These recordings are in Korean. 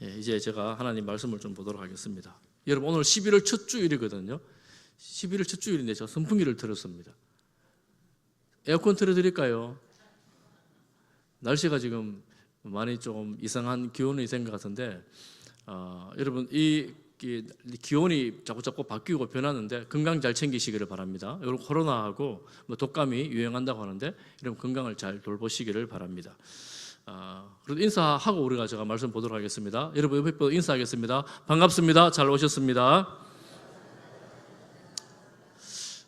이제 제가 하나님 말씀을 좀 보도록 하겠습니다. 여러분, 오늘 11월 첫 주일이거든요. 11월 첫 주일인데 제가 선풍기를 틀었습니다. 에어컨 틀어드릴까요? 날씨가 지금 많이 좀 이상한 기온이 된 것 같은데, 여러분 이 기온이 자꾸 바뀌고 변하는데 건강 잘 챙기시기를 바랍니다. 여러분, 코로나하고 독감이 유행한다고 하는데 여러분 건강을 잘 돌보시기를 바랍니다. 그래도 인사하고 우리가 제가 말씀 보도록 하겠습니다. 여러분 옆에 분 인사하겠습니다. 반갑습니다. 잘 오셨습니다.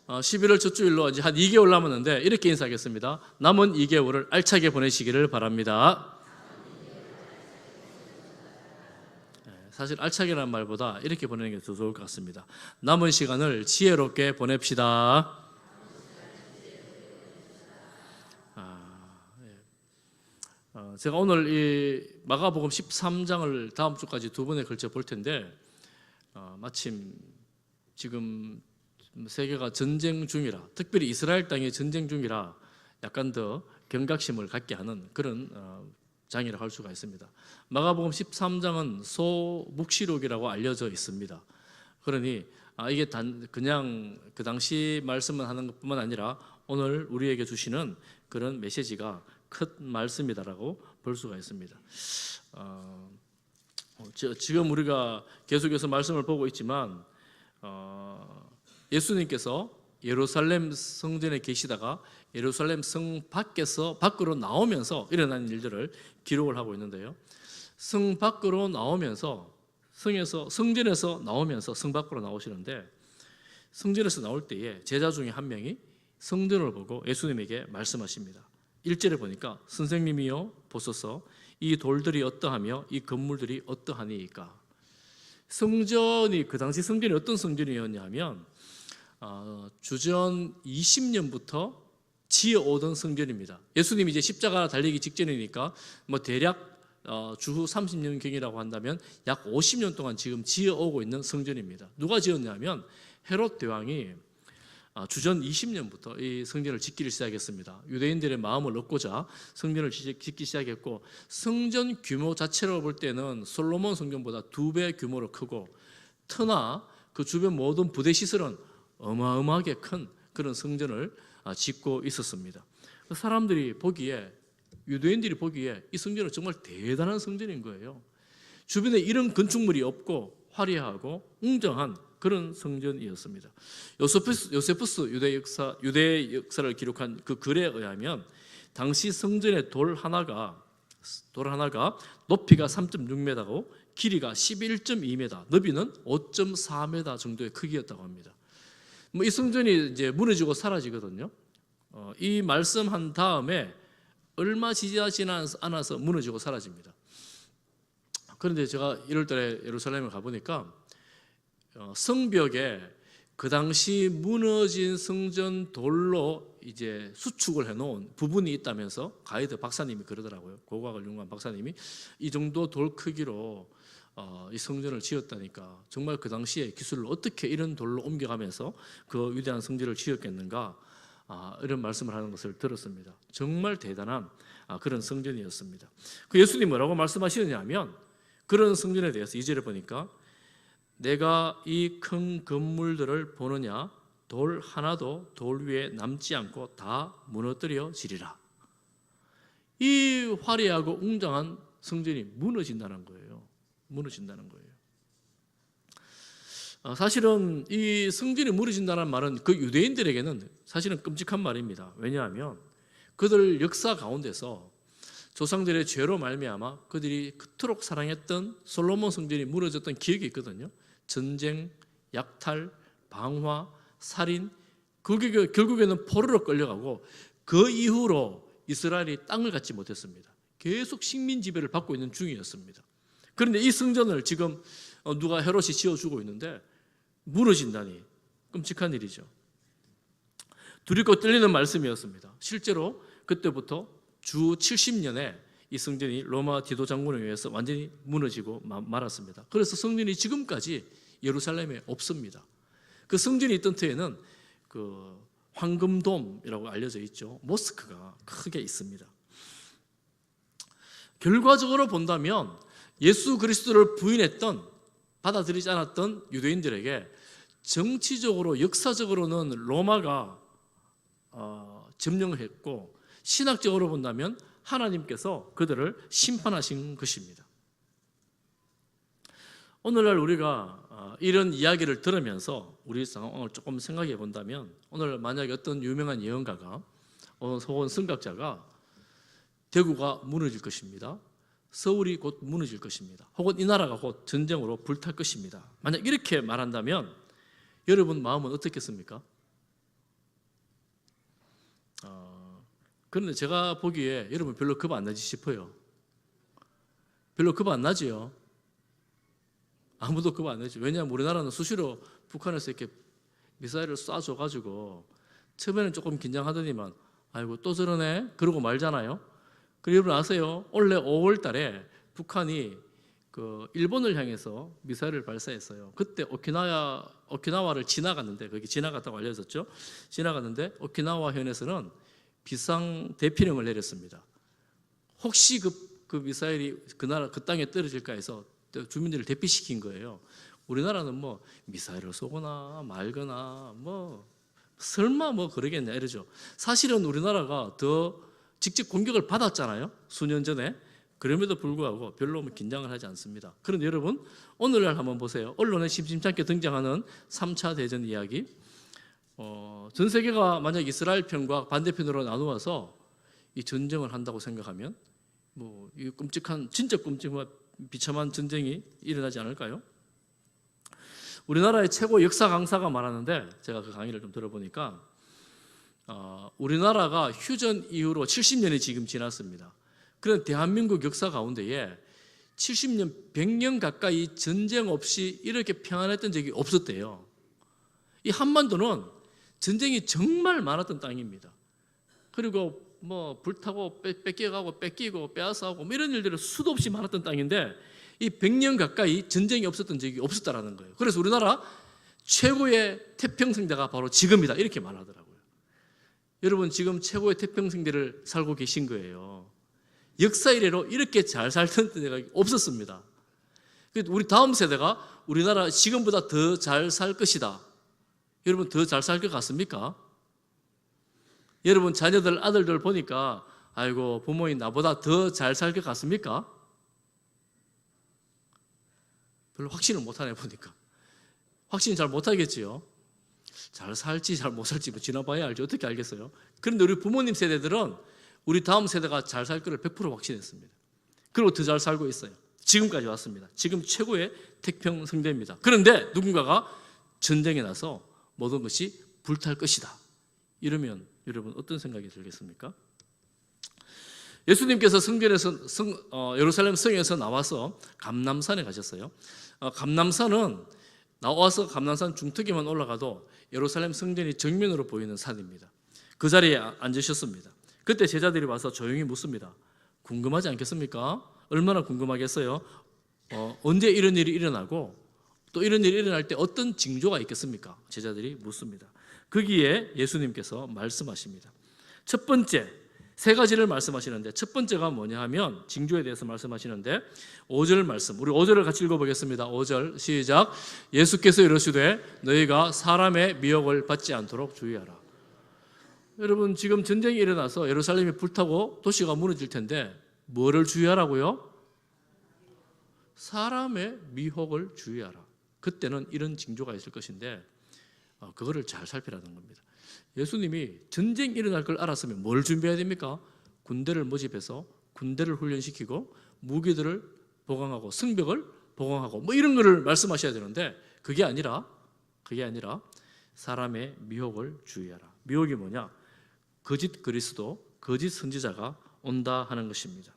11월 첫 주일로 이제 한 2개월 남았는데 이렇게 인사하겠습니다. 남은 2개월을 알차게 보내시기를 바랍니다. 사실 알차게라는 말보다 이렇게 보내는 게 더 좋을 것 같습니다. 남은 시간을 지혜롭게 보냅시다. 제가 오늘 이 마가복음 13장을 다음 주까지 두 번에 걸쳐 볼 텐데, 마침 지금 세계가 전쟁 중이라, 특별히 이스라엘 땅이 전쟁 중이라 약간 더 경각심을 갖게 하는 그런 장이라고 할 수가 있습니다. 마가복음 13장은 소묵시록이라고 알려져 있습니다. 그러니 이게 그냥 그 당시 말씀을 하는 것뿐만 아니라 오늘 우리에게 주시는 그런 메시지가 큰 말씀이다라고 볼 수가 있습니다. 지금 우리가 계속해서 말씀을 보고 있지만 예수님께서 예루살렘 성전에 계시다가 예루살렘 성 밖으로 나오면서 일어난 일들을 기록을 하고 있는데요. 성 밖으로 나오면서 성전에서 나오면서 성 밖으로 나오시는데, 성전에서 나올 때에 제자 중에 한 명이 성전을 보고 예수님에게 말씀하십니다. 1절에 보니까 선생님이여 보소서 이 돌들이 어떠하며 이 건물들이 어떠하니이까. 성전이, 그 당시 성전이 어떤 성전이었냐 하면 주전 20년부터 지어오던 성전입니다. 예수님이 이제 십자가 달리기 직전이니까 대략 주후 30년경이라고 한다면 약 50년 동안 지금 지어오고 있는 성전입니다. 누가 지었냐면 헤롯 대왕이 주전 20년부터 이 성전을 짓기를 시작했습니다. 유대인들의 마음을 얻고자 성전을 짓기 시작했고, 성전 규모 자체로 볼 때는 솔로몬 성전보다 2배 규모로 크고, 터나 그 주변 모든 부대 시설은 어마어마하게 큰 그런 성전을 짓고 있었습니다. 사람들이 보기에, 유대인들이 보기에 이 성전은 정말 대단한 성전인 거예요. 주변에 이런 건축물이 없고 화려하고 웅장한 그런 성전이었습니다. 요세푸스 유대 역사를 기록한 그 글에 의하면 당시 성전의 돌 하나가 높이가 3.6m고 길이가 11.2m, 너비는 5.4m 정도의 크기였다고 합니다. 이 성전이 이제 무너지고 사라지거든요. 이 말씀한 다음에 얼마 지나지 않아서 무너지고 사라집니다. 그런데 제가 1월달에 예루살렘을 가보니까 성벽에 그 당시 무너진 성전 돌로 이제 수축을 해놓은 부분이 있다면서 가이드 박사님이 그러더라고요. 고고학을 연구한 박사님이 이 정도 돌 크기로 이 성전을 지었다니까 정말 그 당시에 기술을 어떻게 이런 돌로 옮겨가면서 그 위대한 성전을 지었겠는가, 이런 말씀을 하는 것을 들었습니다. 정말 대단한 그런 성전이었습니다. 그 예수님이 뭐라고 말씀하시느냐면, 그런 성전에 대해서 2절에 보니까 내가 이 큰 건물들을 보느냐 돌 하나도 돌 위에 남지 않고 다 무너뜨려지리라. 이 화려하고 웅장한 성전이 무너진다는 거예요. 사실은 이 성전이 무너진다는 말은 그 유대인들에게는 사실은 끔찍한 말입니다. 왜냐하면 그들 역사 가운데서 조상들의 죄로 말미암아 그들이 그토록 사랑했던 솔로몬 성전이 무너졌던 기억이 있거든요. 전쟁, 약탈, 방화, 살인, 결국에는 포로로 끌려가고 그 이후로 이스라엘이 땅을 갖지 못했습니다. 계속 식민 지배를 받고 있는 중이었습니다. 그런데 이 성전을 지금 누가 헤롯이 지어주고 있는데 무너진다니 끔찍한 일이죠. 두렵고 떨리는 말씀이었습니다. 실제로 그때부터 주 70년에 이 성전이 로마 디도 장군에 의해서 완전히 무너지고 말았습니다. 그래서 성전이 지금까지 예루살렘에 없습니다. 그 성전이 있던 터에는 그 황금돔이라고 알려져 있죠. 모스크가 크게 있습니다. 결과적으로 본다면 예수 그리스도를 부인했던, 받아들이지 않았던 유대인들에게 정치적으로 역사적으로는 로마가 점령을 했고, 신학적으로 본다면 하나님께서 그들을 심판하신 것입니다. 오늘날 우리가 이런 이야기를 들으면서 우리 상황을 조금 생각해 본다면, 오늘 만약에 어떤 유명한 예언가가 혹은 선각자가 대구가 무너질 것입니다, 서울이 곧 무너질 것입니다, 혹은 이 나라가 곧 전쟁으로 불탈 것입니다, 만약 이렇게 말한다면 여러분 마음은 어떻겠습니까? 그런데 제가 보기에 여러분 별로 겁 안 나지 싶어요. 별로 겁 안 나지요? 아무도 겁 안 나죠. 왜냐하면 우리나라는 수시로 북한에서 이렇게 미사일을 쏴줘가지고 처음에는 조금 긴장하더니만 아이고 또 저러네 그러고 말잖아요. 그리고 여러분 아세요? 올해 5월 달에 북한이 일본을 향해서 미사일을 발사했어요. 그때 오키나와를 지나갔는데, 거기 지나갔다고 알려졌죠. 지나갔는데 오키나와 현에서는 비상 대피령을 내렸습니다. 혹시 그 미사일이 그 땅에 떨어질까 해서 주민들을 대피시킨 거예요. 우리나라는 뭐 미사일을 쏘거나 말거나 뭐 설마 뭐 그러겠냐 이러죠. 사실은 우리나라가 더 직접 공격을 받았잖아요, 수년 전에. 그럼에도 불구하고 별로 긴장을 하지 않습니다. 그런데 여러분 오늘날 한번 보세요. 언론에 심심찮게 등장하는 3차 대전 이야기. 전 세계가 만약 이스라엘 편과 반대편으로 나누어서 이 전쟁을 한다고 생각하면 뭐 이 진짜 끔찍한 비참한 전쟁이 일어나지 않을까요? 우리나라의 최고 역사 강사가 말하는데, 제가 그 강의를 좀 들어보니까 우리나라가 휴전 이후로 70년이 지금 지났습니다. 그런 대한민국 역사 가운데에 70년, 100년 가까이 전쟁 없이 이렇게 평안했던 적이 없었대요. 이 한반도는 전쟁이 정말 많았던 땅입니다. 그리고 뭐 불타고 뺏겨가고 뺏기고 빼앗아오고 뭐 이런 일들이 수도 없이 많았던 땅인데, 이 100년 가까이 전쟁이 없었던 적이 없었다라는 거예요. 그래서 우리나라 최고의 태평성대가 바로 지금이다 이렇게 말하더라고요. 여러분 지금 최고의 태평성대를 살고 계신 거예요. 역사 이래로 이렇게 잘 살던 때가 없었습니다. 우리 다음 세대가 우리나라 지금보다 더 잘 살 것이다. 여러분 더 잘 살 것 같습니까? 여러분 자녀들, 아들들 보니까 아이고 부모님 나보다 더 잘 살 것 같습니까? 별로 확신을 못하네 보니까. 확신 잘 못하겠지요. 잘 살지 잘 못 살지 뭐 지나봐야 알지 어떻게 알겠어요. 그런데 우리 부모님 세대들은 우리 다음 세대가 잘 살 거를 100% 확신했습니다. 그리고 더 잘 살고 있어요. 지금까지 왔습니다. 지금 최고의 태평성대입니다. 그런데 누군가가 전쟁에 나서 모든 것이 불탈 것이다 이러면 여러분 어떤 생각이 들겠습니까? 예수님께서 예루살렘 성에서 나와서 감람산에 가셨어요. 감람산은 나와서 감람산 중턱에만 올라가도 예루살렘 성전이 정면으로 보이는 산입니다. 그 자리에 앉으셨습니다. 그때 제자들이 와서 조용히 묻습니다. 궁금하지 않겠습니까? 얼마나 궁금하겠어요? 언제 이런 일이 일어나고 또 이런 일이 일어날 때 어떤 징조가 있겠습니까? 제자들이 묻습니다. 거기에 예수님께서 말씀하십니다. 첫 번째, 세 가지를 말씀하시는데, 첫 번째가 뭐냐 하면 징조에 대해서 말씀하시는데 5절 말씀, 우리 5절을 같이 읽어보겠습니다. 5절 시작. 예수께서 이르시되 너희가 사람의 미혹을 받지 않도록 주의하라. 여러분 지금 전쟁이 일어나서 예루살렘이 불타고 도시가 무너질 텐데 뭐를 주의하라고요? 사람의 미혹을 주의하라. 그때는 이런 징조가 있을 것인데 그거를 잘 살피라는 겁니다. 예수님이 전쟁이 일어날 걸 알았으면 뭘 준비해야 됩니까? 군대를 모집해서 군대를 훈련시키고 무기들을 보강하고 성벽을 보강하고 뭐 이런 거를 말씀하셔야 되는데 그게 아니라 사람의 미혹을 주의하라. 미혹이 뭐냐? 거짓 그리스도, 거짓 선지자가 온다 하는 것입니다.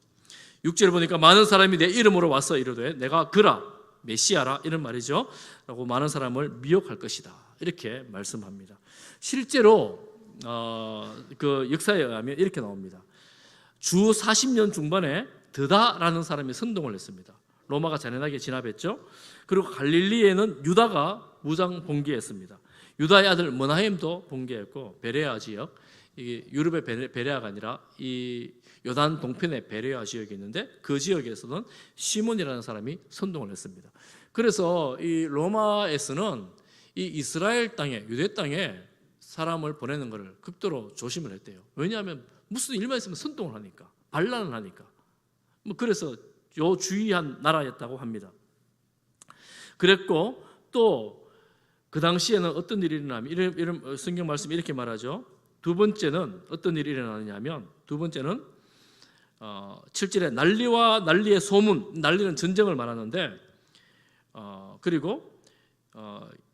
6절 보니까 많은 사람이 내 이름으로 와서 이르되 내가 그라 메시아라 이런 말이죠. 라고 많은 사람을 미혹할 것이다. 이렇게 말씀합니다. 실제로 그 역사에 의하면 이렇게 나옵니다. 주 40년 중반에 드다라는 사람이 선동을 했습니다. 로마가 잔인하게 진압했죠. 그리고 갈릴리에는 유다가 무장 봉기했습니다. 유다의 아들 머나헴도 봉기했고 베레아 지역, 이게 유럽의 베레아가 아니라 이 요단 동편의 베레아 지역이 있는데 그 지역에서는 시몬이라는 사람이 선동을 했습니다. 그래서 이 로마에서는 이 이스라엘 땅에, 유대 땅에 사람을 보내는 것을 극도로 조심을 했대요. 왜냐하면 무슨 일만 있으면 선동을 하니까, 반란을 하니까. 뭐 그래서 요 주의한 나라였다고 합니다. 그랬고 또 그 당시에는 어떤 일이 일어나면 이런 성경 말씀이 이렇게 말하죠. 두 번째는 어떤 일이 일어나느냐면 두 번째는 7절에 난리와 난리의 소문, 난리는 전쟁을 말하는데 그리고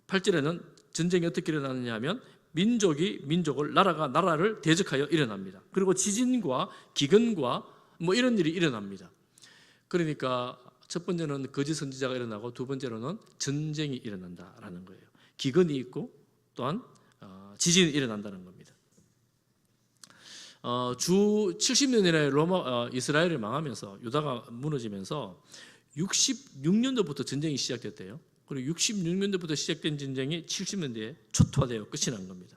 8절에는 전쟁이 어떻게 일어나느냐 하면 민족이 민족을, 나라가 나라를 대적하여 일어납니다. 그리고 지진과 기근과 뭐 이런 일이 일어납니다. 그러니까 첫 번째는 거짓 선지자가 일어나고 두 번째로는 전쟁이 일어난다라는 거예요. 기근이 있고 또한 지진이 일어난다는 겁니다. 주 70년에 이스라엘이 망하면서 유다가 무너지면서 66년도부터 전쟁이 시작됐대요. 그리고 66년도부터 시작된 전쟁이 70년대에 초토화되어 끝이 난 겁니다.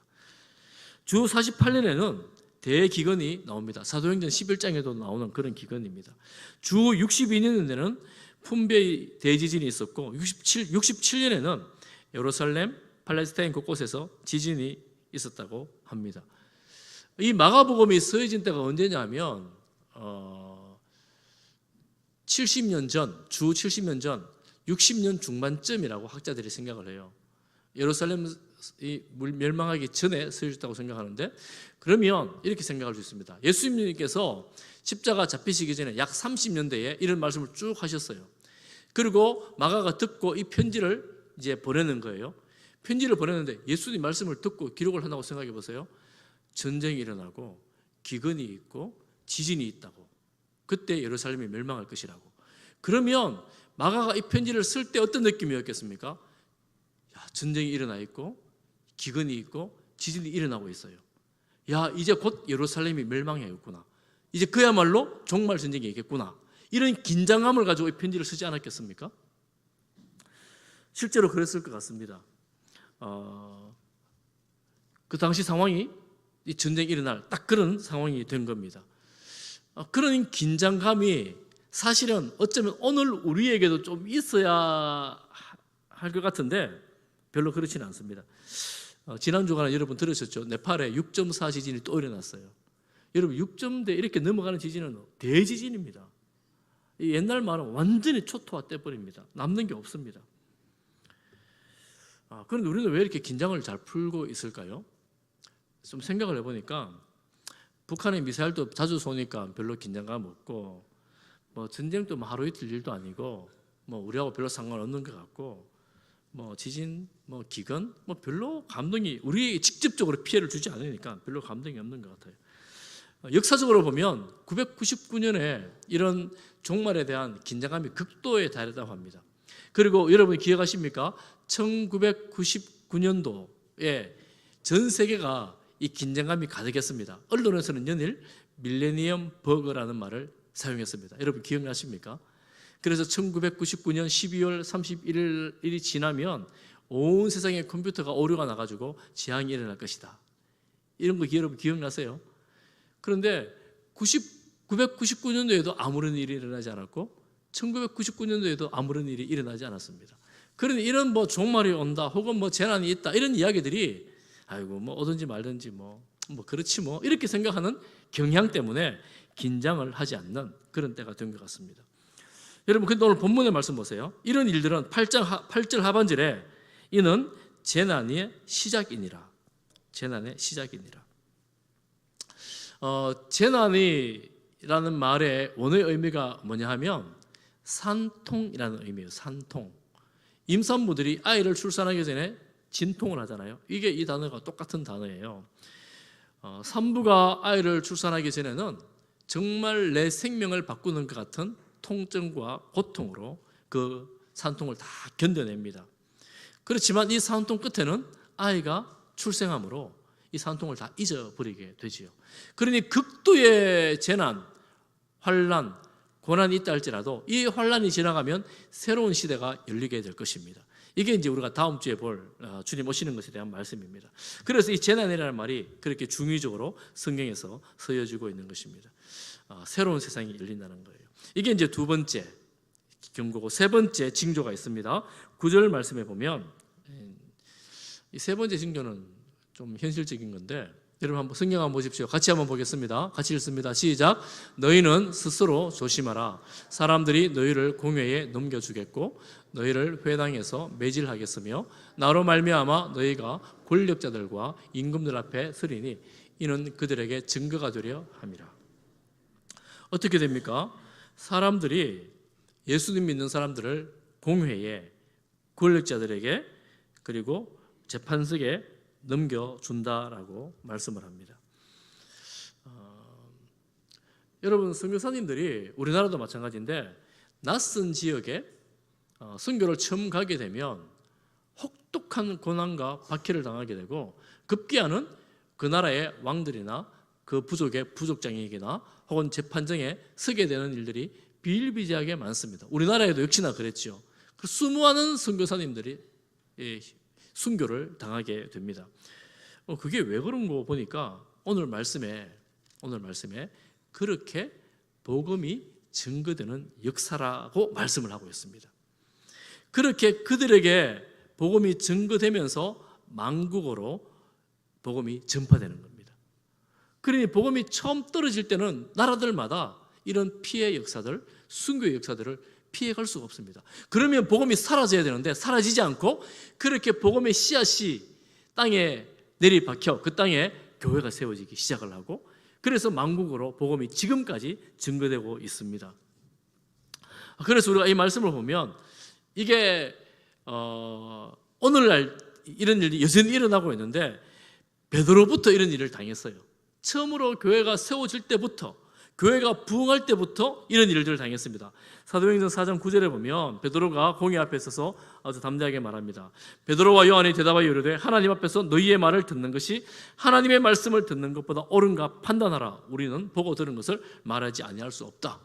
주 48년에는 대기근이 나옵니다. 사도행전 11장에도 나오는 그런 기근입니다. 주 62년에는 푼베이 대지진이 있었고 67년에는 예루살렘, 팔레스타인 곳곳에서 지진이 있었다고 합니다. 이 마가복음이 쓰여진 때가 언제냐면 70년 전, 주 70년 전 60년 중반쯤이라고 학자들이 생각을 해요. 예루살렘이 멸망하기 전에 쓰여졌다고 생각하는데 그러면 이렇게 생각할 수 있습니다. 예수님께서 십자가 잡히시기 전에 약 30년대에 이런 말씀을 쭉 하셨어요. 그리고 마가가 듣고 이 편지를 이제 보내는 거예요. 편지를 보냈는데 예수님 말씀을 듣고 기록을 한다고 생각해 보세요. 전쟁이 일어나고 기근이 있고 지진이 있다고. 그때 예루살렘이 멸망할 것이라고. 그러면 마가가 이 편지를 쓸 때 어떤 느낌이었겠습니까? 야, 전쟁이 일어나 있고 기근이 있고 지진이 일어나고 있어요. 야, 이제 곧 예루살렘이 멸망해야겠구나. 이제 그야말로 종말 전쟁이 있겠구나. 이런 긴장감을 가지고 이 편지를 쓰지 않았겠습니까? 실제로 그랬을 것 같습니다. 그 당시 상황이 이 전쟁이 일어날 딱 그런 상황이 된 겁니다. 그런 긴장감이 사실은 어쩌면 오늘 우리에게도 좀 있어야 할 것 같은데 별로 그렇지는 않습니다. 지난 주간에 여러분 들으셨죠? 네팔에 6.4 지진이 또 일어났어요. 여러분 6점대 이렇게 넘어가는 지진은 대지진입니다. 옛날 말은 완전히 초토화 떼버립니다. 남는 게 없습니다. 그런데 우리는 왜 이렇게 긴장을 잘 풀고 있을까요? 좀 생각을 해보니까 북한의 미사일도 자주 쏘니까 별로 긴장감 없고 뭐 전쟁도 뭐 하루 이틀 일도 아니고 뭐 우리하고 별로 상관없는 것 같고 뭐 지진, 뭐 기근, 뭐 별로 감동이 우리에게 직접적으로 피해를 주지 않으니까 별로 감동이 없는 것 같아요. 역사적으로 보면 999년에 이런 종말에 대한 긴장감이 극도에 달했다고 합니다. 그리고 여러분 기억하십니까? 1999년도에 전 세계가 이 긴장감이 가득했습니다. 언론에서는 연일 밀레니엄 버그라는 말을 사용했습니다. 여러분 기억나십니까? 그래서 1999년 12월 31일이 지나면 온 세상에 컴퓨터가 오류가 나가지고 재앙이 일어날 것이다. 이런 거 여러분 기억나세요? 그런데 999년도에도 아무런 일이 일어나지 않았고 1999년도에도 아무런 일이 일어나지 않았습니다. 그런데 이런 뭐 종말이 온다 혹은 뭐 재난이 있다 이런 이야기들이 아이고 뭐 오든지 말든지 뭐 그렇지 뭐 이렇게 생각하는 경향 때문에 긴장을 하지 않는 그런 때가 된 것 같습니다. 여러분 근데 오늘 본문의 말씀 보세요. 이런 일들은 8절 하반절에 이는 재난의 시작이니라. 재난의 시작이니라. 재난이라는 말의 원어의 의미가 뭐냐 하면 산통이라는 의미예요. 산통. 임산부들이 아이를 출산하기 전에 진통을 하잖아요. 이게 이 단어가 똑같은 단어예요. 산부가 아이를 출산하기 전에는 정말 내 생명을 바꾸는 것 같은 통증과 고통으로 그 산통을 다 견뎌냅니다. 그렇지만 이 산통 끝에는 아이가 출생함으로 이 산통을 다 잊어버리게 되지요. 그러니 극도의 재난, 환난, 고난이 있다 할지라도 이 환난이 지나가면 새로운 시대가 열리게 될 것입니다. 이게 이제 우리가 다음 주에 볼 주님 오시는 것에 대한 말씀입니다. 그래서 이 재난이라는 말이 그렇게 중의적으로 성경에서 쓰여지고 있는 것입니다. 새로운 세상이 열린다는 거예요. 이게 이제 두 번째 경고고, 세 번째 징조가 있습니다. 9절 말씀에 보면 이 세 번째 징조는 좀 현실적인 건데, 여러분 한번 성경 한번 보십시오. 같이 한번 보겠습니다. 같이 읽습니다. 시작. 너희는 스스로 조심하라. 사람들이 너희를 공회에 넘겨주겠고 너희를 회당에서 매질하겠으며 나로 말미암아 너희가 권력자들과 임금들 앞에 서리니 이는 그들에게 증거가 되려 함이라. 어떻게 됩니까? 사람들이 예수님 믿는 사람들을 공회에, 권력자들에게, 그리고 재판석에 넘겨준다라고 말씀을 합니다. 여러분, 선교사님들이 우리나라도 마찬가지인데 낯선 지역에 선교를 처음 가게 되면 혹독한 고난과 박해를 당하게 되고, 급기야는 그 나라의 왕들이나 그 부족의 부족장에게나 혹은 재판정에 서게 되는 일들이 비일비재하게 많습니다. 우리나라에도 역시나 그랬죠. 수많은 선교사님들이 순교를 당하게 됩니다. 그게 왜 그런 거 보니까 오늘 말씀에 그렇게 복음이 증거되는 역사라고 말씀을 하고 있습니다. 그렇게 그들에게 복음이 증거되면서 만국으로 복음이 전파되는 겁니다. 그러니 복음이 처음 떨어질 때는 나라들마다 이런 피해 역사들, 순교의 역사들을 피해갈 수가 없습니다. 그러면 복음이 사라져야 되는데 사라지지 않고 그렇게 복음의 씨앗이 땅에 내리박혀 그 땅에 교회가 세워지기 시작을 하고, 그래서 만국으로 복음이 지금까지 증거되고 있습니다. 그래서 우리가 이 말씀을 보면 이게 오늘날 이런 일이 여전히 일어나고 있는데 베드로부터 이런 일을 당했어요. 처음으로 교회가 세워질 때부터, 교회가 부흥할 때부터 이런 일들을 당했습니다. 사도행전 4장 9절에 보면 베드로가 공회 앞에 서서 아주 담대하게 말합니다. 베드로와 요한이 대답하여 이르되 하나님 앞에서 너희의 말을 듣는 것이 하나님의 말씀을 듣는 것보다 옳은가 판단하라. 우리는 보고 들은 것을 말하지 아니할 수 없다.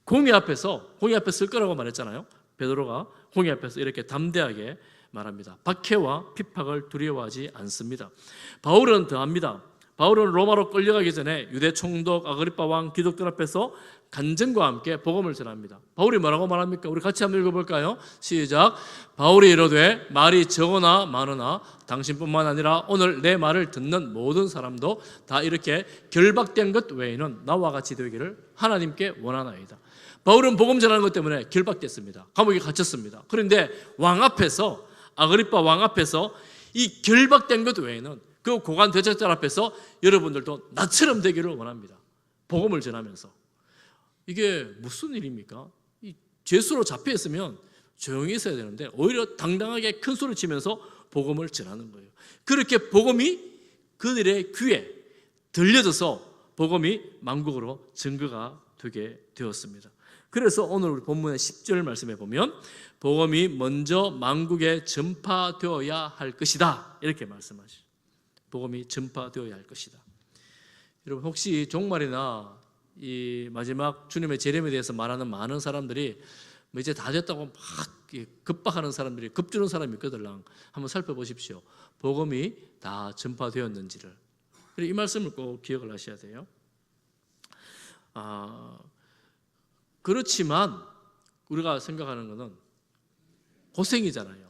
공회 앞에 쓸 거라고 말했잖아요. 베드로가 공회 앞에서 이렇게 담대하게 말합니다. 박해와 핍박을 두려워하지 않습니다. 바울은 더합니다. 바울은 로마로 끌려가기 전에 유대 총독 아그리빠 왕 귀족들 앞에서 간증과 함께 복음을 전합니다. 바울이 뭐라고 말합니까? 우리 같이 한번 읽어볼까요? 시작. 바울이 이르되 말이 적으나 많으나 당신뿐만 아니라 오늘 내 말을 듣는 모든 사람도 다 이렇게 결박된 것 외에는 나와 같이 되기를 하나님께 원하나이다. 바울은 복음 전하는 것 때문에 결박됐습니다. 감옥에 갇혔습니다. 그런데 왕 앞에서, 아그리빠 왕 앞에서 이 결박된 것 외에는 그 고관 대적자 앞에서 여러분들도 나처럼 되기를 원합니다. 복음을 전하면서. 이게 무슨 일입니까? 이 죄수로 잡혀 있으면 조용히 있어야 되는데 오히려 당당하게 큰 소리 치면서 복음을 전하는 거예요. 그렇게 복음이 그들의 귀에 들려져서 복음이 만국으로 증거가 되게 되었습니다. 그래서 오늘 우리 본문의 10절 말씀에 보면 복음이 먼저 만국에 전파되어야 할 것이다, 이렇게 말씀하시죠. 복음이 전파되어야 할 것이다. 여러분, 혹시 종말이나 이 마지막 주님의 재림에 대해서 말하는 많은 사람들이 뭐 이제 다 됐다고 막 급박하는 사람들이, 급주는 사람이 있거들랑 한번 살펴보십시오. 복음이 다 전파되었는지를. 이 말씀을 꼭 기억을 하셔야 돼요. 그렇지만 우리가 생각하는 것은 고생이잖아요.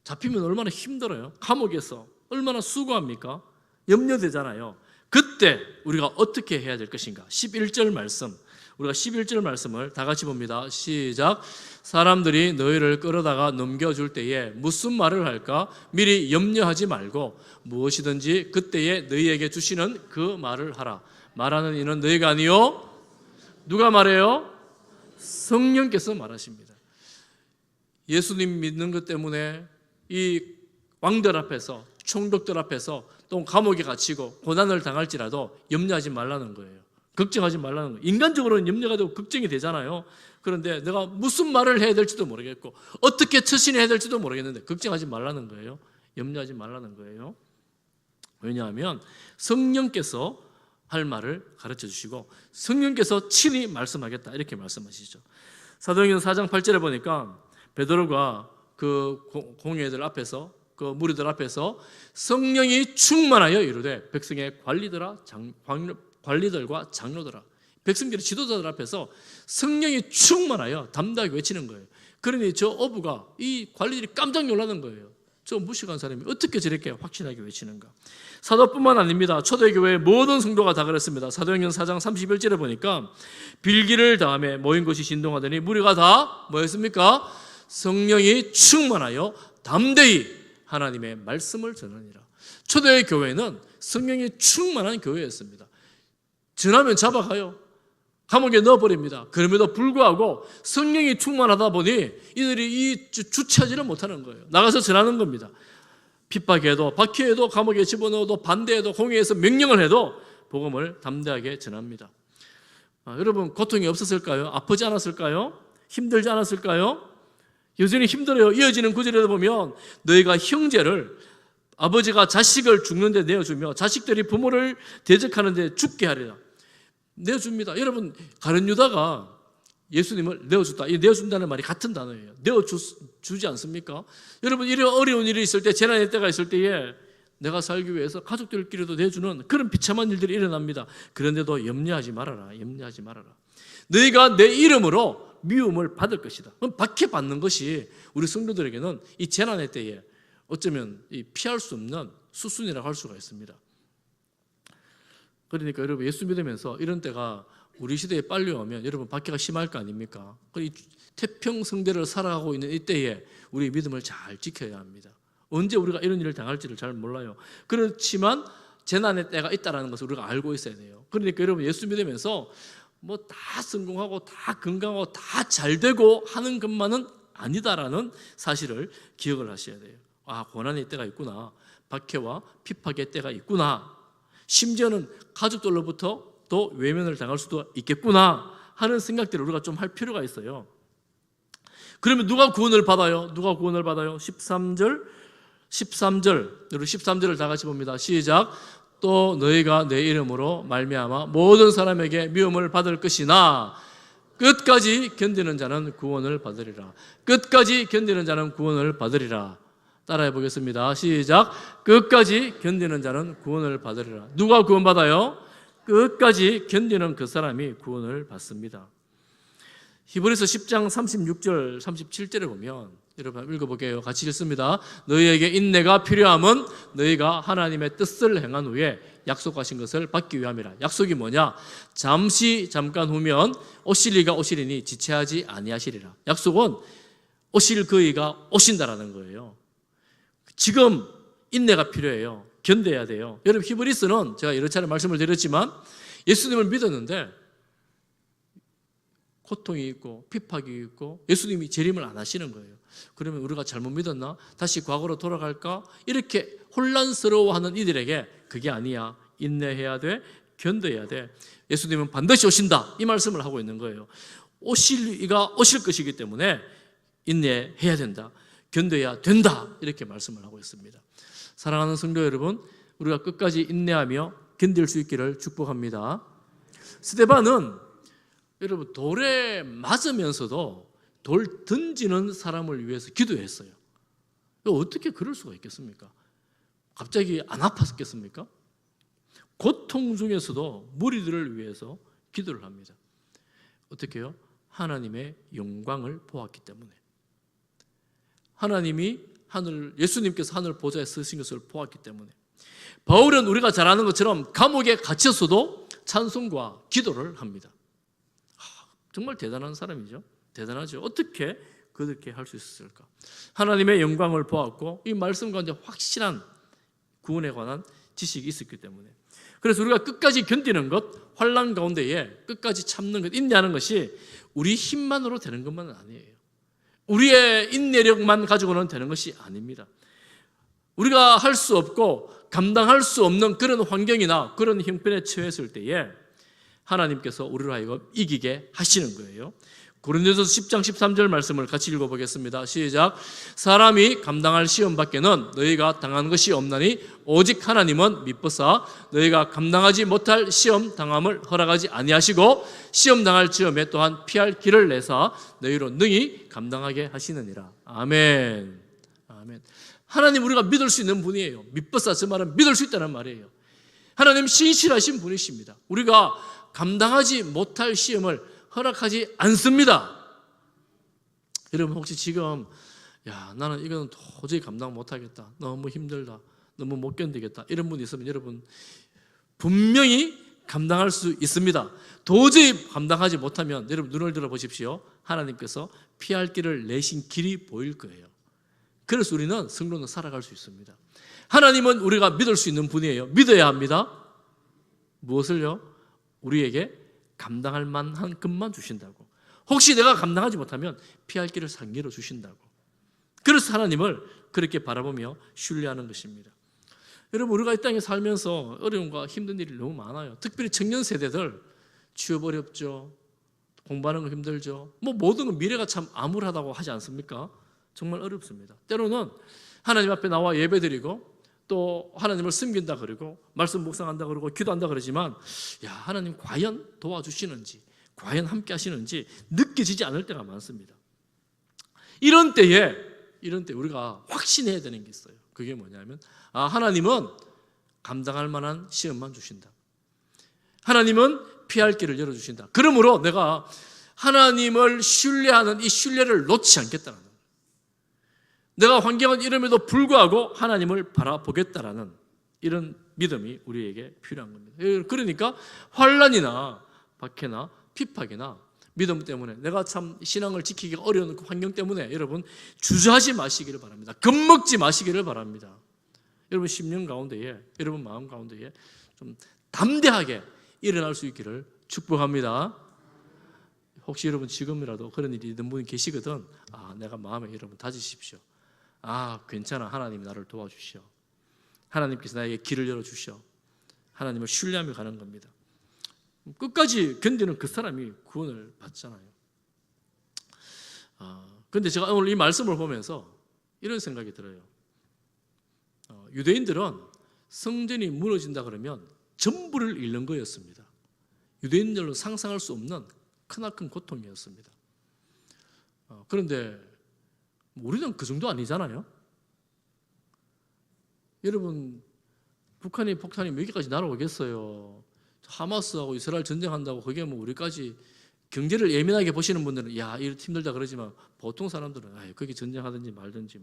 잡히면 얼마나 힘들어요. 감옥에서 얼마나 수고합니까? 염려되잖아요. 그때 우리가 어떻게 해야 될 것인가? 11절 말씀, 우리가 11절 말씀을 다 같이 봅니다. 시작. 사람들이 너희를 끌어다가 넘겨줄 때에 무슨 말을 할까? 미리 염려하지 말고 무엇이든지 그때에 너희에게 주시는 그 말을 하라. 말하는 이는 너희가 아니요, 누가 말해요? 성령께서 말하십니다. 예수님 믿는 것 때문에 이 왕들 앞에서, 총독들 앞에서 또 감옥에 갇히고 고난을 당할지라도 염려하지 말라는 거예요. 걱정하지 말라는 거예요. 인간적으로는 염려가 되고 걱정이 되잖아요. 그런데 내가 무슨 말을 해야 될지도 모르겠고 어떻게 처신해야 될지도 모르겠는데 걱정하지 말라는 거예요. 염려하지 말라는 거예요. 왜냐하면 성령께서 할 말을 가르쳐 주시고 성령께서 친히 말씀하겠다, 이렇게 말씀하시죠. 사도행전 4장 8절에 보니까 베드로가 그 공회들 앞에서 그 무리들 앞에서 성령이 충만하여 이르되 백성의 관리들과 장로들아, 백성들의 지도자들 앞에서 성령이 충만하여 담대하게 외치는 거예요. 그러니 저 어부가 이 관리들이 깜짝 놀라는 거예요. 저 무식한 사람이 어떻게 저렇게 확실하게 외치는가. 사도뿐만 아닙니다. 초대교회의 모든 성도가 다 그랬습니다. 사도행전 4장 31절에 보니까 빌기를 다음에 모인 곳이 진동하더니 무리가 다 뭐였습니까? 성령이 충만하여 담대히 하나님의 말씀을 전하니라. 초대교회는 성령이 충만한 교회였습니다. 전하면 잡아가요. 감옥에 넣어버립니다. 그럼에도 불구하고 성령이 충만하다 보니 이들이 이 주체하지를 못하는 거예요. 나가서 전하는 겁니다. 핍박해도 박해해도 감옥에 집어넣어도 반대해도 공회에서 명령을 해도 복음을 담대하게 전합니다. 여러분 고통이 없었을까요? 아프지 않았을까요? 힘들지 않았을까요? 여전히 힘들어요. 이어지는 구절에 보면 너희가 형제를 아버지가 자식을 죽는데 내어주며 자식들이 부모를 대적하는데 죽게 하리라. 내어줍니다. 여러분 가룟 유다가 예수님을 내어줬다. 이 내어준다는 말이 같은 단어예요. 내어주지 않습니까? 여러분 이런 어려운 일이 있을 때, 재난의 때가 있을 때에 내가 살기 위해서 가족들끼리도 내주는 그런 비참한 일들이 일어납니다. 그런데도 염려하지 말아라. 염려하지 말아라. 너희가 내 이름으로 미움을 받을 것이다. 그럼 박해받는 것이 우리 성도들에게는 이 재난의 때에 어쩌면 피할 수 없는 수순이라고 할 수가 있습니다. 그러니까 여러분 예수 믿으면서 이런 때가 우리 시대에 빨리 오면 여러분 박해가 심할 거 아닙니까? 이 태평성대를 살아가고 있는 이때에 우리 믿음을 잘 지켜야 합니다. 언제 우리가 이런 일을 당할지를 잘 몰라요. 그렇지만 재난의 때가 있다는 것을 우리가 알고 있어야 돼요. 그러니까 여러분 예수 믿으면서 뭐 다 성공하고 다 건강하고 다 잘되고 하는 것만은 아니다라는 사실을 기억을 하셔야 돼요. 고난의 때가 있구나. 박해와 핍박의 때가 있구나. 심지어는 가족들로부터 또 외면을 당할 수도 있겠구나 하는 생각들을 우리가 좀 할 필요가 있어요. 그러면 누가 구원을 받아요? 누가 구원을 받아요? 13절 우리 13절을 다 같이 봅니다. 시작. 또 너희가 내 이름으로 말미암아 모든 사람에게 미움을 받을 것이나 끝까지 견디는 자는 구원을 받으리라. 끝까지 견디는 자는 구원을 받으리라. 따라해 보겠습니다. 시작. 끝까지 견디는 자는 구원을 받으리라. 누가 구원받아요? 끝까지 견디는 그 사람이 구원을 받습니다. 히브리서 10장 36절 37절에 보면 여러분 읽어볼게요. 같이 읽습니다. 너희에게 인내가 필요함은 너희가 하나님의 뜻을 행한 후에 약속하신 것을 받기 위함이라. 약속이 뭐냐? 잠깐 후면 오실 이가 오시리니 지체하지 아니하시리라. 약속은 오실 그이가 오신다라는 거예요. 지금 인내가 필요해요. 견뎌야 돼요. 여러분 히브리서는 제가 여러 차례 말씀을 드렸지만 예수님을 믿었는데 고통이 있고 핍박이 있고 예수님이 재림을 안 하시는 거예요. 그러면 우리가 잘못 믿었나? 다시 과거로 돌아갈까? 이렇게 혼란스러워하는 이들에게 그게 아니야. 인내해야 돼. 견뎌야 돼. 예수님은 반드시 오신다. 이 말씀을 하고 있는 거예요. 오실 이가 오실 것이기 때문에 인내해야 된다. 견뎌야 된다. 이렇게 말씀을 하고 있습니다. 사랑하는 성도 여러분, 우리가 끝까지 인내하며 견딜 수 있기를 축복합니다. 스데반은 여러분 돌에 맞으면서도 돌 던지는 사람을 위해서 기도했어요. 어떻게 그럴 수가 있겠습니까? 갑자기 안 아팠겠습니까? 고통 중에서도 무리들을 위해서 기도를 합니다. 어떻게 해요? 하나님의 영광을 보았기 때문에. 하나님이 예수님께서 하늘 보좌에 서신 것을 보았기 때문에. 바울은 우리가 잘 아는 것처럼 감옥에 갇혀서도 찬송과 기도를 합니다. 정말 대단한 사람이죠. 대단하죠. 어떻게 그렇게 할 수 있었을까? 하나님의 영광을 보았고 이 말씀 가운데 확실한 구원에 관한 지식이 있었기 때문에. 그래서 우리가 끝까지 견디는 것, 환난 가운데에 끝까지 참는 것, 인내하는 것이 우리 힘만으로 되는 것만은 아니에요. 우리의 인내력만 가지고는 되는 것이 아닙니다. 우리가 할 수 없고 감당할 수 없는 그런 환경이나 그런 형편에 처했을 때에 하나님께서 우리로 하여금 이기게 하시는 거예요. 고린도전서 10장 13절 말씀을 같이 읽어보겠습니다. 시작. 사람이 감당할 시험 밖에는 너희가 당한 것이 없나니 오직 하나님은 미쁘사 너희가 감당하지 못할 시험 당함을 허락하지 아니하시고 시험 당할 즈음에 또한 피할 길을 내사 너희로 능히 감당하게 하시느니라. 아멘. 아멘. 하나님 우리가 믿을 수 있는 분이에요. 미쁘사 저 말은 믿을 수 있다는 말이에요. 하나님 신실하신 분이십니다. 우리가 감당하지 못할 시험을 허락하지 않습니다. 여러분 혹시 지금 나는 이거는 도저히 감당 못하겠다, 너무 힘들다, 너무 못 견디겠다 이런 분이 있으면 여러분 분명히 감당할 수 있습니다. 도저히 감당하지 못하면 여러분 눈을 들어 보십시오. 하나님께서 피할 길을 내신 길이 보일 거예요. 그래서 우리는 성도는 살아갈 수 있습니다. 하나님은 우리가 믿을 수 있는 분이에요. 믿어야 합니다. 무엇을요? 우리에게 감당할 만한 것만 주신다고. 혹시 내가 감당하지 못하면 피할 길을 상기로 주신다고. 그래서 하나님을 그렇게 바라보며 신뢰하는 것입니다. 여러분 우리가 이 땅에 살면서 어려움과 힘든 일이 너무 많아요. 특별히 청년 세대들 취업 어렵죠. 공부하는 거 힘들죠. 모든 건 미래가 참 암울하다고 하지 않습니까? 정말 어렵습니다. 때로는 하나님 앞에 나와 예배드리고 또 하나님을 섬긴다 그러고 말씀 묵상한다 그러고 기도한다 그러지만 하나님 과연 도와주시는지 과연 함께 하시는지 느껴지지 않을 때가 많습니다. 이런 때에 우리가 확신해야 되는 게 있어요. 그게 뭐냐면 하나님은 감당할 만한 시험만 주신다. 하나님은 피할 길을 열어주신다. 그러므로 내가 하나님을 신뢰하는 이 신뢰를 놓지 않겠다는 거예요. 내가 환경은 이름에도 불구하고 하나님을 바라보겠다라는 이런 믿음이 우리에게 필요한 겁니다. 그러니까 환난이나 박해나 핍박이나 믿음 때문에 내가 참 신앙을 지키기가 어려운 그 환경 때문에 여러분 주저하지 마시기를 바랍니다. 겁먹지 마시기를 바랍니다. 여러분 심령 가운데에 여러분 마음 가운데에 좀 담대하게 일어날 수 있기를 축복합니다. 혹시 여러분 지금이라도 그런 일이 있는 분이 계시거든 내가 마음에 여러분 다지십시오. 괜찮아. 하나님이 나를 도와주시오. 하나님께서 나에게 길을 열어주시오. 하나님을 신뢰하며 가는 겁니다. 끝까지 견디는 그 사람이 구원을 받잖아요. 그런데 제가 오늘 이 말씀을 보면서 이런 생각이 들어요. 유대인들은 성전이 무너진다 그러면 전부를 잃는 거였습니다. 유대인들로 상상할 수 없는 크나큰 고통이었습니다. 그런데 우리는 그 정도 아니잖아요. 여러분 북한이 폭탄이 몇 개까지 날아오겠어요. 하마스하고 이스라엘 전쟁한다고 그게 우리까지 경제를 예민하게 보시는 분들은 이거 힘들다 그러지만 보통 사람들은 거기 전쟁하든지 말든지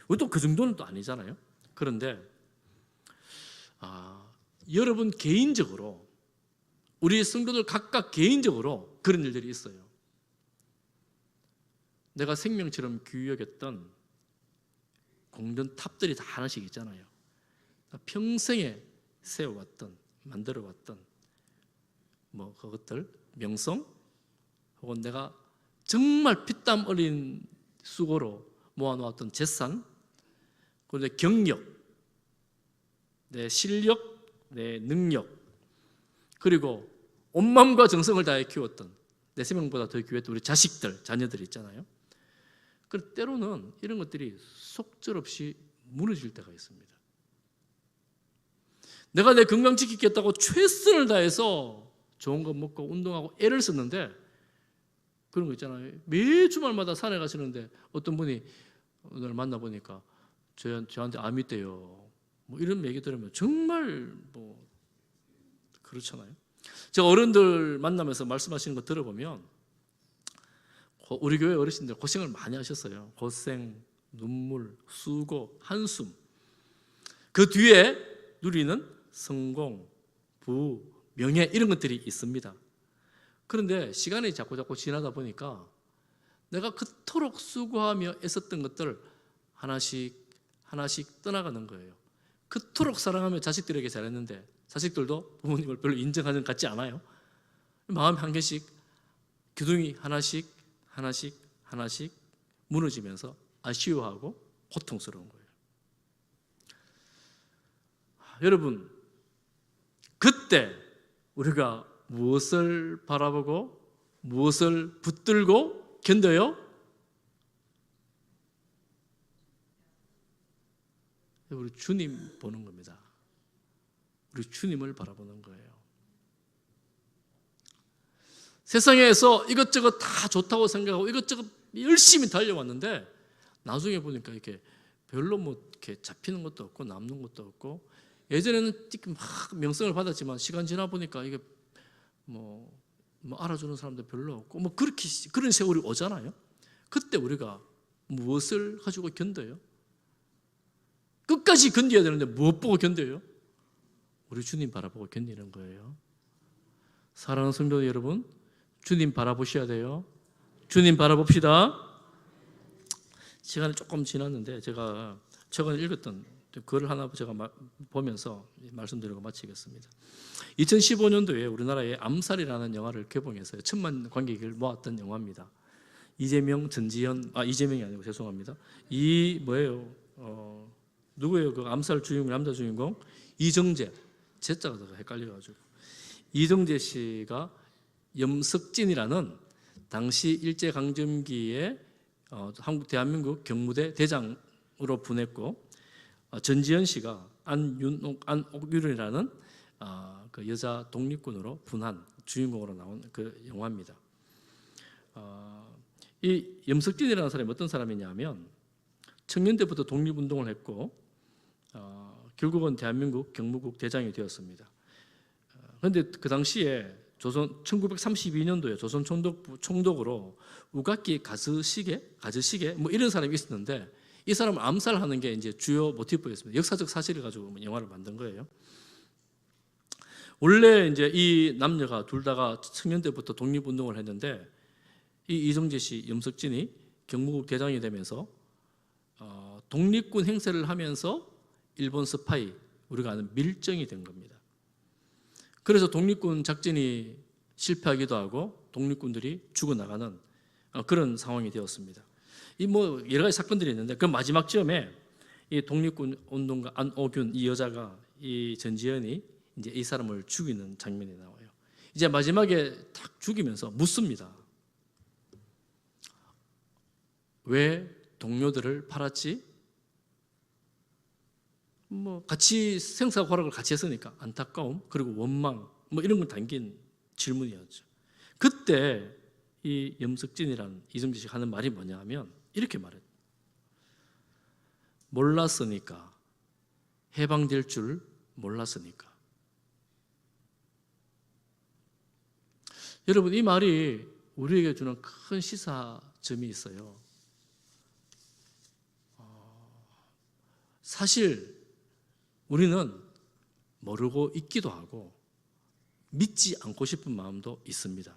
우리 또 그 정도는 또 아니잖아요. 그런데 여러분 개인적으로 우리 성도들 각각 개인적으로 그런 일들이 있어요. 내가 생명처럼 귀히 여겼던 공전 탑들이 다 하나씩 있잖아요. 평생에 세워왔던 만들어왔던 그것들 명성 혹은 내가 정말 피땀 흘린 수고로 모아놓았던 재산 그리고 내 경력 내 실력 내 능력 그리고 온 마음과 정성을 다해 키웠던 내 생명보다 더 귀했던 우리 자식들 자녀들 있잖아요. 그 때로는 이런 것들이 속절없이 무너질 때가 있습니다. 내가 내 건강 지키겠다고 최선을 다해서 좋은 거 먹고 운동하고 애를 썼는데 그런 거 있잖아요. 매 주말마다 산에 가시는데 어떤 분이 오늘 만나보니까 저한테 암이 있대요. 이런 얘기 들으면 정말 그렇잖아요. 제가 어른들 만나면서 말씀하시는 거 들어보면 우리 교회 어르신들 고생을 많이 하셨어요. 고생, 눈물, 수고, 한숨. 그 뒤에 누리는 성공, 부, 명예 이런 것들이 있습니다. 그런데 시간이 자꾸 지나다 보니까 내가 그토록 수고하며 애썼던 것들 하나씩 떠나가는 거예요. 그토록 사랑하며 자식들에게 잘했는데 자식들도 부모님을 별로 인정하는 것 같지 않아요. 마음 한 개씩 기둥이 하나씩 무너지면서 아쉬워하고 고통스러운 거예요. 여러분 그때 우리가 무엇을 바라보고 무엇을 붙들고 견뎌요? 우리 주님 보는 겁니다. 우리 주님을 바라보는 거예요. 세상에서 이것저것 다 좋다고 생각하고 이것저것 열심히 달려왔는데 나중에 보니까 이렇게 별로 뭐 이렇게 잡히는 것도 없고 남는 것도 없고, 예전에는 막 명성을 받았지만 시간 지나 보니까 이게 뭐 알아주는 사람도 별로 없고 뭐 그렇게 그런 세월이 오잖아요. 그때 우리가 무엇을 가지고 견뎌요? 끝까지 견뎌야 되는데 무엇 보고 견뎌요? 우리 주님 바라보고 견디는 거예요. 사랑하는 성도 여러분, 주님 바라보셔야 돼요. 주님 바라봅시다. 시간이 조금 지났는데 제가 최근에 읽었던 글을 하나 제가 보면서 말씀드리고 마치겠습니다. 2015년도에 우리나라에 암살이라는 영화를 개봉해서 1,000만 관객을 모았던 영화입니다. 이재명이 아니고 죄송합니다. 누구예요? 그 암살 주인공, 남자 주인공 이정재, 제자가 더 헷갈려가지고 이정재 씨가 염석진이라는 당시 일제강점기에 대한민국 경무대 대장으로 보냈고, 전지현 씨가 안옥유이라는 그 여자 독립군으로 분한 주인공으로 나온 그 영화입니다. 이 염석진이라는 사람이 어떤 사람이냐면 청년 때부터 독립운동을 했고 결국은 대한민국 경무국 대장이 되었습니다. 그런데 그 당시에 1932년도에 조선 총독으로 우각기 가즈시계 뭐 이런 사람이 있었는데 이 사람을 암살하는 게 이제 주요 모티프였습니다. 역사적 사실을 가지고 영화를 만든 거예요. 원래 이제 이 남녀가 둘 다가 청년 때부터 독립운동을 했는데 이 이정재 씨, 염석진이 경무국 대장이 되면서 독립군 행세를 하면서 일본 스파이, 우리가 아는 밀정이 된 겁니다. 그래서 독립군 작전이 실패하기도 하고 독립군들이 죽어나가는 그런 상황이 되었습니다. 이 뭐 여러 가지 사건들이 있는데 그 마지막 즈음에 이 독립군 운동가 안옥윤 이 여자가 이 전지현이 이제 이 사람을 죽이는 장면이 나와요. 이제 마지막에 딱 죽이면서 묻습니다. 왜 동료들을 팔았지? 뭐 같이 생사고락을 같이 했으니까 안타까움 그리고 원망 뭐 이런 걸 담긴 질문이었죠. 그때 이 염석진이라는 이정재 씨가 하는 말이 뭐냐 하면 이렇게 말해요. 몰랐으니까, 해방될 줄 몰랐으니까. 여러분, 이 말이 우리에게 주는 큰 시사점이 있어요. 사실 우리는 모르고 있기도 하고 믿지 않고 싶은 마음도 있습니다.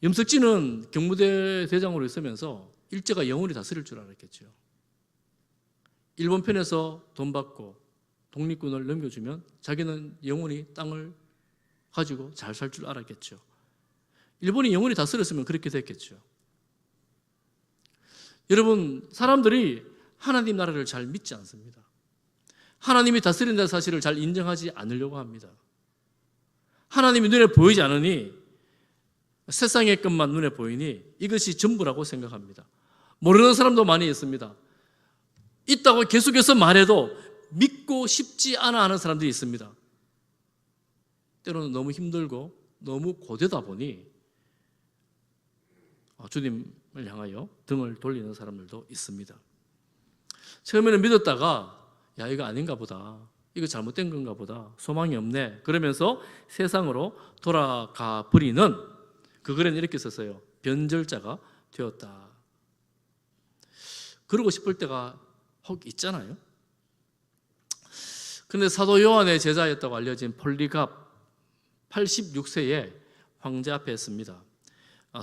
염석진은 경무대 대장으로 있으면서 일제가 영원히 다스릴 줄 알았겠죠. 일본 편에서 돈 받고 독립군을 넘겨주면 자기는 영원히 땅을 가지고 잘 살 줄 알았겠죠. 일본이 영원히 다스렸으면 그렇게 됐겠죠. 여러분, 사람들이 하나님 나라를 잘 믿지 않습니다. 하나님이 다스린다는 사실을 잘 인정하지 않으려고 합니다. 하나님이 눈에 보이지 않으니 세상의 것만 눈에 보이니 이것이 전부라고 생각합니다. 모르는 사람도 많이 있습니다. 있다고 계속해서 말해도 믿고 싶지 않아 하는 사람들이 있습니다. 때로는 너무 힘들고 너무 고되다 보니 주님을 향하여 등을 돌리는 사람들도 있습니다. 처음에는 믿었다가 야 이거 아닌가 보다, 이거 잘못된 건가 보다, 소망이 없네 그러면서 세상으로 돌아가 버리는, 그 글에는 이렇게 썼어요. 변절자가 되었다. 그러고 싶을 때가 혹 있잖아요. 그런데 사도 요한의 제자였다고 알려진 폴리갑 86세에 황제 앞에 했습니다.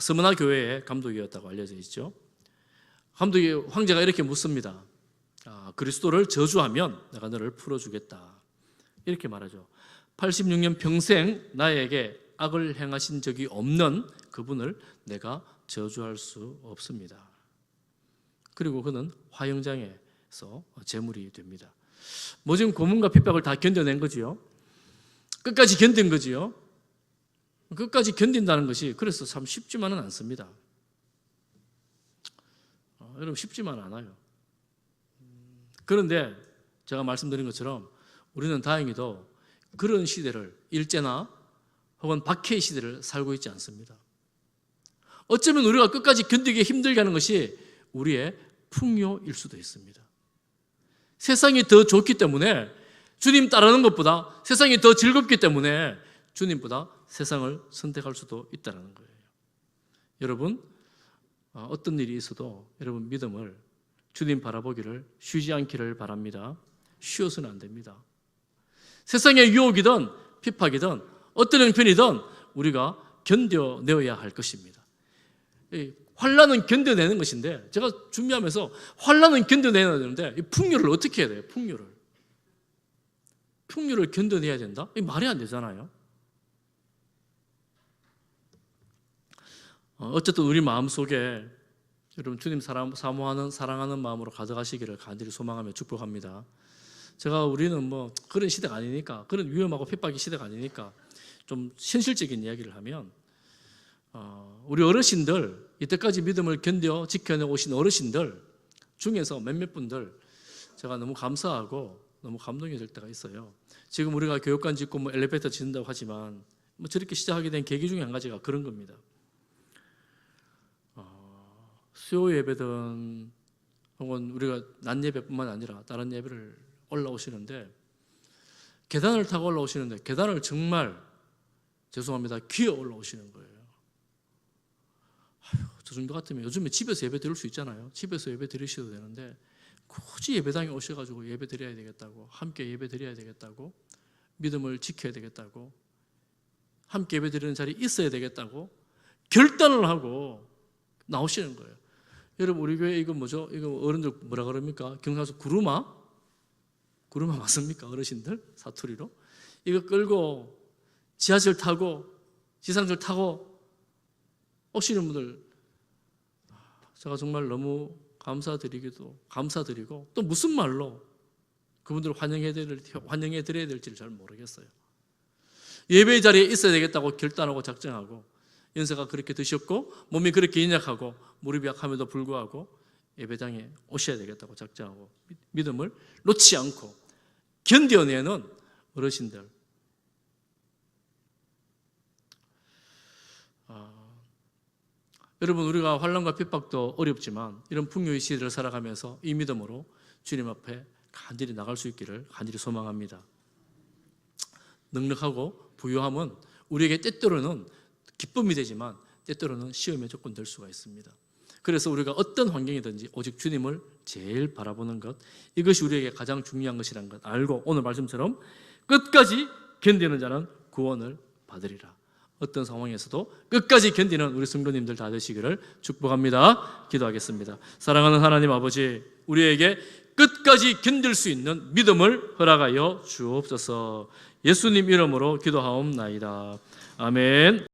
스무나 교회의 감독이었다고 알려져 있죠. 황제가 이렇게 묻습니다. 그리스도를 저주하면 내가 너를 풀어주겠다. 이렇게 말하죠. 86년 평생 나에게 악을 행하신 적이 없는 그분을 내가 저주할 수 없습니다. 그리고 그는 화형장에서 제물이 됩니다. 모진 고문과 핍박을 다 견뎌낸 거지요. 끝까지 견딘 거지요. 끝까지 견딘다는 것이 그래서 참 쉽지만은 않습니다. 여러분 쉽지만 않아요. 그런데 제가 말씀드린 것처럼 우리는 다행히도 그런 시대를 일제나 혹은 박해의 시대를 살고 있지 않습니다. 어쩌면 우리가 끝까지 견디기 힘들게 하는 것이 우리의 풍요일 수도 있습니다. 세상이 더 좋기 때문에 주님 따르는 것보다 세상이 더 즐겁기 때문에 주님보다 세상을 선택할 수도 있다는 거예요. 여러분 어떤 일이 있어도 여러분 믿음을 주님 바라보기를 쉬지 않기를 바랍니다. 쉬어서는 안 됩니다. 세상의 유혹이든 핍박이든 어떤 형편이든 우리가 견뎌내어야 할 것입니다. 환난은 견뎌내는 것인데 제가 준비하면서 환난은 견뎌내야 되는데 이 풍요를 어떻게 해야 돼요? 풍요를 견뎌내야 된다? 이 말이 안 되잖아요. 어쨌든 우리 마음속에 여러분 주님 사모하는 사랑하는 마음으로 가득하시기를 간절히 소망하며 축복합니다. 우리는 뭐 그런 시대가 아니니까, 그런 위험하고 핍박의 시대가 아니니까 좀 현실적인 이야기를 하면 우리 어르신들, 이때까지 믿음을 견뎌 지켜내 오신 어르신들 중에서 몇몇 분들 제가 너무 감사하고 너무 감동이 될 때가 있어요. 지금 우리가 교육관 짓고 뭐 엘리베이터 짓는다고 하지만 뭐 저렇게 시작하게 된 계기 중에 한 가지가 그런 겁니다. 수요 예배든 혹은 우리가 낮 예배뿐만 아니라 다른 예배를 올라오시는데 계단을 타고 올라오시는데 계단을 정말 죄송합니다 기어 올라오시는 거예요. 저 정도 같으면 요즘에 집에서 예배 드릴 수 있잖아요. 집에서 예배 드리셔도 되는데 굳이 예배당에 오셔가지고 예배 드려야 되겠다고, 함께 예배 드려야 되겠다고, 믿음을 지켜야 되겠다고, 함께 예배 드리는 자리에 있어야 되겠다고 결단을 하고 나오시는 거예요. 여러분 우리 교회 이거 뭐죠? 이거 어른들 뭐라 그럽니까? 경상도 구루마 맞습니까? 어르신들 사투리로 이거 끌고 지하철 타고 지상철 타고 오시는 분들 제가 정말 너무 감사드리고 또 무슨 말로 그분들을 환영해드려야 될지를 잘 모르겠어요. 예배 자리에 있어야 되겠다고 결단하고 작정하고 연세가 그렇게 드셨고 몸이 그렇게 연약하고 무릎이 약함에도 불구하고 예배당에 오셔야 되겠다고 작정하고 믿음을 놓지 않고 견뎌내는 어르신들, 여러분 우리가 환난과 핍박도 어렵지만 이런 풍요의 시대를 살아가면서 이 믿음으로 주님 앞에 간절히 나갈 수 있기를 간절히 소망합니다. 넉넉하고 부유함은 우리에게 때때로는 기쁨이 되지만 때때로는 시험의 조건 될 수가 있습니다. 그래서 우리가 어떤 환경이든지 오직 주님을 제일 바라보는 것, 이것이 우리에게 가장 중요한 것이라는 것 알고 오늘 말씀처럼 끝까지 견디는 자는 구원을 받으리라. 어떤 상황에서도 끝까지 견디는 우리 성도님들 다 되시기를 축복합니다. 기도하겠습니다. 사랑하는 하나님 아버지, 우리에게 끝까지 견딜 수 있는 믿음을 허락하여 주옵소서. 예수님 이름으로 기도하옵나이다. 아멘.